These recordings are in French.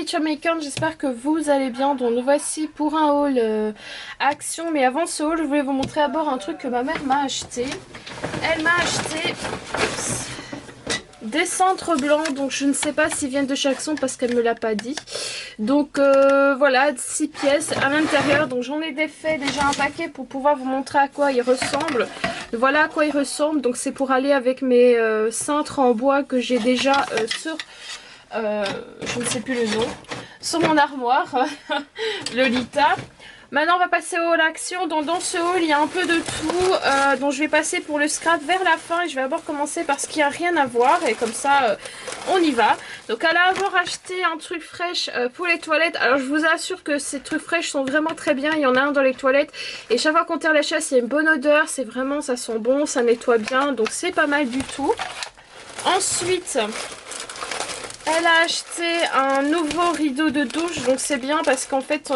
Jamaïcaine, j'espère que vous allez bien. Donc nous voici pour un haul Action. Mais avant ce haul, je voulais vous montrer d'abord un truc que ma mère m'a acheté. Elle m'a acheté des cintres blancs, donc je ne sais pas s'ils viennent de chez Action parce qu'elle me l'a pas dit. Donc voilà, 6 pièces à l'intérieur. Donc j'en ai défait déjà un paquet pour pouvoir vous montrer à quoi ils ressemblent. Voilà à quoi ils ressemblent. Donc c'est pour aller avec mes cintres en bois que j'ai déjà sur... je ne sais plus le nom, sur mon armoire, Lolita. Maintenant on va passer au haul Action. Donc dans ce haul il y a un peu de tout, donc je vais passer pour le scrap vers la fin et je vais d'abord commencer par ce qui a rien à voir et comme ça on y va. Donc elle a avoir acheté un truc fraîche pour les toilettes. Alors je vous assure que ces trucs fraîches sont vraiment très bien. Il y en a un dans les toilettes et chaque fois qu'on tire les chaises il y a une bonne odeur, c'est vraiment, ça sent bon, ça nettoie bien, donc c'est pas mal du tout. Ensuite elle a acheté un nouveau rideau de douche, donc c'est bien parce qu'en fait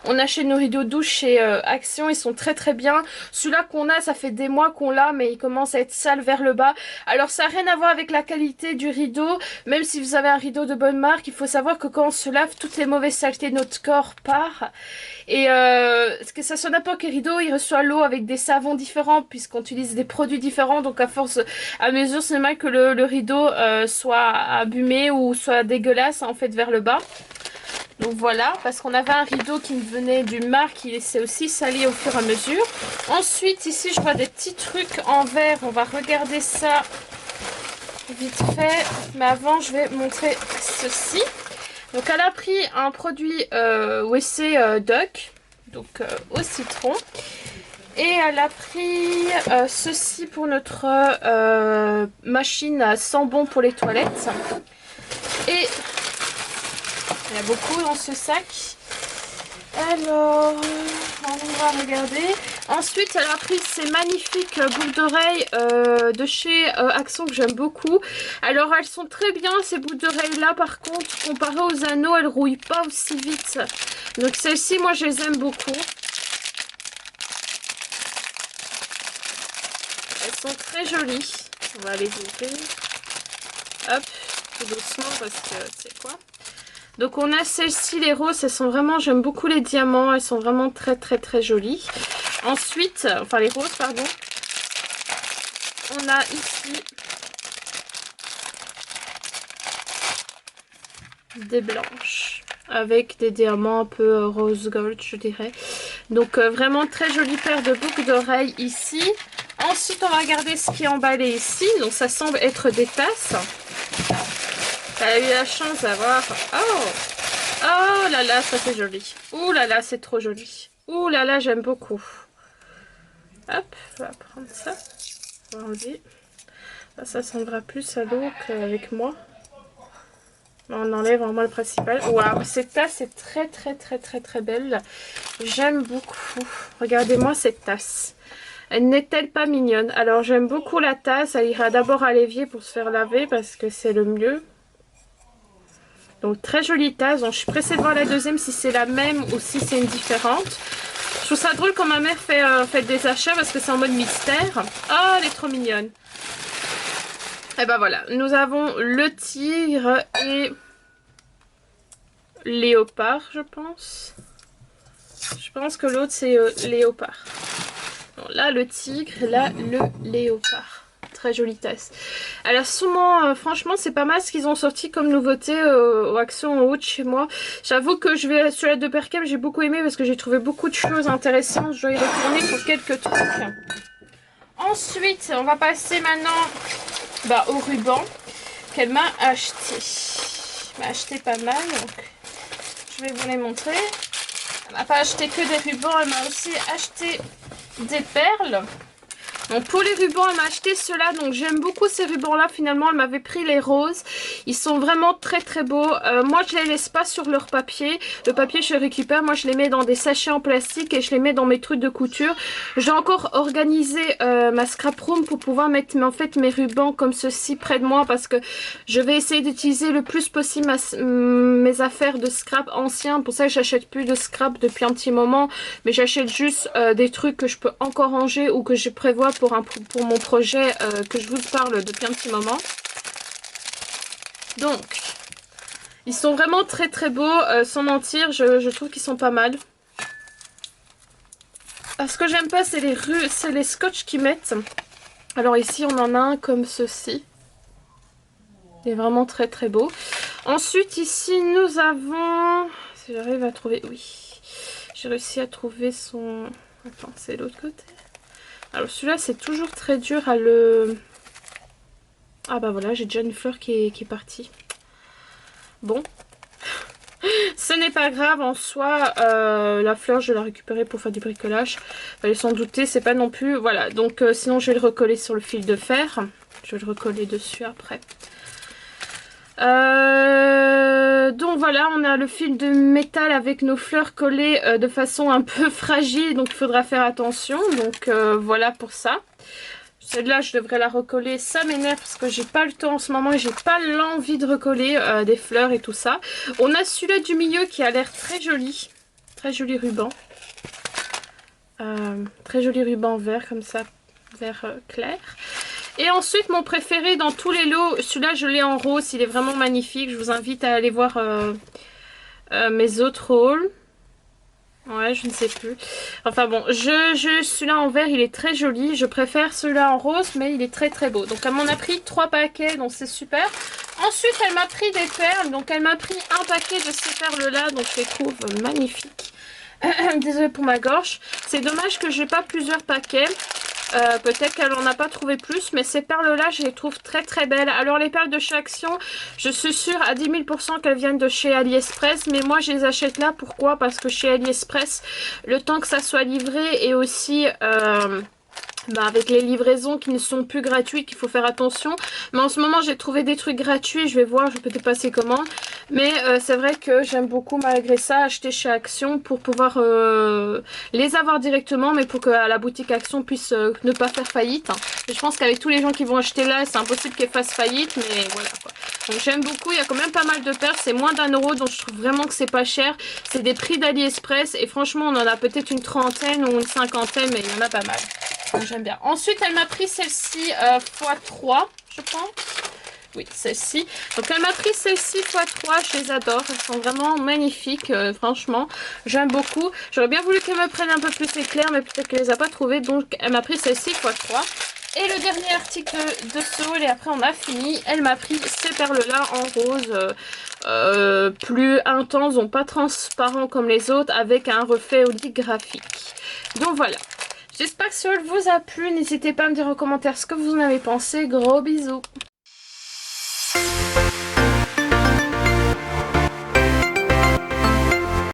on achète nos rideaux de douche chez Action, ils sont très très bien. Celui-là qu'on a, ça fait des mois qu'on l'a, mais il commence à être sale vers le bas. Alors ça n'a rien à voir avec la qualité du rideau, même si vous avez un rideau de bonne marque, il faut savoir que quand on se lave, toutes les mauvaises saletés de notre corps partent. Et que ça soit n'importe quel rideau, il reçoit l'eau avec des savons différents puisqu'on utilise des produits différents, donc à force, à mesure, c'est normal que le rideau soit abîmé ou soit dégueulasse en fait vers le bas. Donc voilà, parce qu'on avait un rideau qui venait d'une marque, il s'est aussi sali au fur et à mesure. Ensuite ici je vois des petits trucs en verre, on va regarder ça vite fait, mais avant je vais montrer ceci. Donc elle a pris un produit WC Duck, donc au citron. Et elle a pris ceci pour notre machine à sambon pour les toilettes. Et il y a beaucoup dans ce sac. Alors, on va regarder. Ensuite, elle a pris ces magnifiques boucles d'oreilles de chez Action que j'aime beaucoup. Alors, elles sont très bien ces boucles d'oreilles là. Par contre, comparé aux anneaux, elles rouillent pas aussi vite. Donc, celles-ci, moi, je les aime beaucoup. Elles sont très jolies. On va les ouvrir. Hop, tout doucement parce que c'est quoi. Donc on a celles-ci, les roses, elles sont vraiment, j'aime beaucoup les diamants, elles sont vraiment très très très jolies. Ensuite, enfin les roses pardon, on a ici des blanches avec des diamants un peu rose gold je dirais. Donc vraiment très jolie paire de boucles d'oreilles ici. Ensuite on va regarder ce qui est emballé ici, donc ça semble être des tasses. Elle a eu la chance d'avoir... Oh là là, ça c'est joli. Ouh là là, c'est trop joli. Ouh là là, j'aime beaucoup. Hop, on va prendre ça. On va enlever. Ça semblera plus à l'eau qu'avec moi. On enlève vraiment le principal. Waouh, cette tasse est très très très très très belle. J'aime beaucoup. Regardez-moi cette tasse. Elle n'est-elle pas mignonne? Alors j'aime beaucoup la tasse. Elle ira d'abord à l'évier pour se faire laver parce que c'est le mieux. Donc très jolie tasse. Donc, je suis pressée de voir la deuxième si c'est la même ou si c'est une différente. Je trouve ça drôle quand ma mère fait des achats parce que c'est en mode mystère. Oh, elle est trop mignonne. Et ben voilà, nous avons le tigre et léopard, je pense. Je pense que l'autre c'est léopard. Bon, là le tigre, là le léopard. Très jolie tasse. Alors souvent, franchement c'est pas mal ce qu'ils ont sorti comme nouveauté aux Action en haut de chez moi. J'avoue que je vais sur la de Percam, j'ai beaucoup aimé parce que j'ai trouvé beaucoup de choses intéressantes. Je dois y retourner pour quelques trucs. Ensuite on va passer maintenant au ruban qu'elle m'a acheté. Elle m'a acheté pas mal, donc je vais vous les montrer. Elle m'a pas acheté que des rubans, elle m'a aussi acheté des perles. Donc pour les rubans, elle m'a acheté ceux-là. Donc j'aime beaucoup ces rubans-là. Finalement, elle m'avait pris les roses. Ils sont vraiment très très beaux. Moi, je les laisse pas sur leur papier. Le papier, je le récupère. Moi, je les mets dans des sachets en plastique et je les mets dans mes trucs de couture. J'ai encore organisé ma scrap room pour pouvoir mettre en fait mes rubans comme ceci près de moi parce que je vais essayer d'utiliser le plus possible mes affaires de scrap anciens. Pour ça, j'achète plus de scrap depuis un petit moment. Mais j'achète juste des trucs que je peux encore ranger ou que je prévois pour mon projet que je vous parle depuis un petit moment. Donc Ils sont vraiment très très beaux, sans mentir, je trouve qu'ils sont pas mal. Ce que j'aime pas, c'est les scotch qu'ils mettent. Alors ici, on en a un comme ceci. Il est vraiment très très beau. Ensuite, ici, nous avons... Si j'arrive à trouver... Oui. J'ai réussi à trouver son... Attends, c'est l'autre côté. Alors celui-là, c'est toujours très dur à le... Ah bah voilà, j'ai déjà une fleur qui est partie. Bon. Ce n'est pas grave en soi, la fleur je vais la récupérer pour faire du bricolage. Fallait s'en douter, c'est pas non plus... Voilà, donc sinon je vais le recoller sur le fil de fer. Je vais le recoller dessus après. Donc voilà, on a le fil de métal avec nos fleurs collées de façon un peu fragile, donc il faudra faire attention. Donc voilà pour ça. Celle-là, je devrais la recoller. Ça m'énerve parce que j'ai pas le temps en ce moment et j'ai pas l'envie de recoller des fleurs et tout ça. On a celui-là du milieu qui a l'air très joli. Très joli ruban. Très joli ruban vert comme ça, vert clair. Et ensuite, mon préféré dans tous les lots, celui-là, je l'ai en rose. Il est vraiment magnifique. Je vous invite à aller voir mes autres hauls. Ouais, je ne sais plus. Enfin bon, celui-là en vert, il est très joli. Je préfère celui-là en rose, mais il est très très beau. Donc elle m'en a pris 3 paquets, donc c'est super. Ensuite, elle m'a pris des perles. Donc elle m'a pris un paquet de ces perles-là, donc je les trouve magnifiques. Désolée pour ma gorge. C'est dommage que j'ai pas plusieurs paquets. Peut-être qu'elle en a pas trouvé plus, mais ces perles là je les trouve très très belles. Alors les perles de chez Action, je suis sûre à 10 000% qu'elles viennent de chez AliExpress, mais moi je les achète là. Pourquoi? Parce que chez AliExpress, le temps que ça soit livré et aussi avec les livraisons qui ne sont plus gratuites, qu'il faut faire attention. Mais en ce moment j'ai trouvé des trucs gratuits, je vais voir, je peux dépasser commande. Mais c'est vrai que j'aime beaucoup malgré ça acheter chez Action pour pouvoir les avoir directement, mais pour que la boutique Action puisse ne pas faire faillite. Et je pense qu'avec tous les gens qui vont acheter là, c'est impossible qu'elles fassent faillite, mais voilà quoi. Donc j'aime beaucoup, il y a quand même pas mal de perles, c'est moins d'1 €, donc je trouve vraiment que c'est pas cher. C'est des prix d'AliExpress et franchement on en a peut-être une trentaine ou une cinquantaine, mais il y en a pas mal. J'aime bien. Ensuite, elle m'a pris celle-ci x3, je pense. Oui, celle-ci. Donc, elle m'a pris celle-ci x3. Je les adore. Elles sont vraiment magnifiques. Franchement, j'aime beaucoup. J'aurais bien voulu qu'elle me prenne un peu plus éclair, mais peut-être qu'elle les a pas trouvées. Donc, elle m'a pris celle-ci x3. Et le dernier article de ce haul, et après on a fini. Elle m'a pris ces perles-là en rose. Plus intenses, donc pas transparent comme les autres, avec un reflet holographique. Donc, voilà. J'espère que ce haul vous a plu. N'hésitez pas à me dire en commentaire ce que vous en avez pensé. Gros bisous.